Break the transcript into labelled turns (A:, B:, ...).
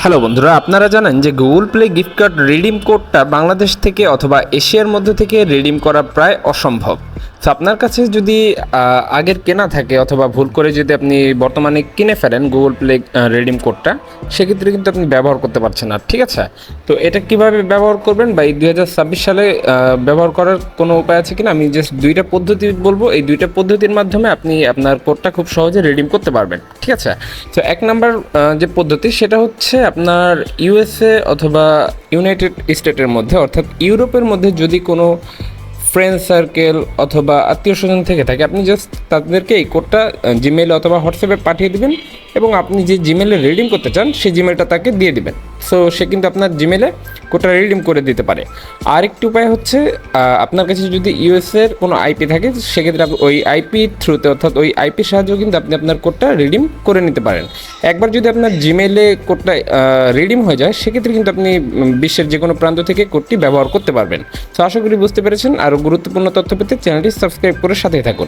A: Hello বন্ধুরা, আপনারা জানেন যে Google play gift card redeem কোডটা বাংলাদেশ থেকে অথবা এশিয়ার মধ্যে থেকে রিডিম করা প্রায় অসম্ভব। তো আপনার কাছে যদি আগের কেনা থাকে অথবা ভুল করে যদি আপনি বর্তমানে কিনে ফেলেন গুগল প্লে রিডিম কোডটা, সেক্ষেত্রে কিন্তু আপনি ব্যবহার করতে পারছেন না, ঠিক আছে? তো এটা কিভাবে ব্যবহার করবেন বা এই 2026 সালে ব্যবহার করার কোনো উপায় আছে কিনা, আমি জাস্ট দুইটা পদ্ধতি বলবো। এই দুইটা পদ্ধতির মাধ্যমে আপনি আপনার কোডটা খুব সহজে রিডিম করতে পারবেন, ঠিক আছে? তো এক নাম্বার যে পদ্ধতি সেটা হচ্ছে আপনার ইউএসএ অথবা ইউনাইটেড স্টেটের মধ্যে অর্থাৎ ইউরোপের মধ্যে যদি কোনো ফ্রেন্ড সার্কেল অথবা আত্মীয় স্বজন থেকে থাকে, আপনি জাস্ট তাদেরকে এই কোডটা জিমেইল অথবা হোয়াটসঅ্যাপে পাঠিয়ে দেবেন এবং আপনি যে জিমেইলে রিডিম করতে চান সেই জিমেইলটা তাকে দিয়ে দিবেন। সো সে কিন্তু আপনার জিমেইলে কোডটা রিডিম করে দিতে পারে। আরেকটি উপায় হচ্ছে আপনার কাছে যদি ইউএসএর কোনো আইপি থাকে, সেক্ষেত্রে আপনি ওই আইপি থ্রুতে অর্থাৎ ওই আইপির সাহায্যে কিন্তু আপনি আপনার কোডটা রিডিম করে নিতে পারেন। একবার যদি আপনার জিমেইলে কোডটা রিডিম হয়ে যায়, সেক্ষেত্রে কিন্তু আপনি বিশ্বের যে কোনো প্রান্ত থেকে কোডটি ব্যবহার করতে পারবেন। তো আশা করি বুঝতে পেরেছেন। আরও গুরুত্বপূর্ণ তথ্য পেতে চ্যানেলটি সাবস্ক্রাইব করে সাথেই থাকুন।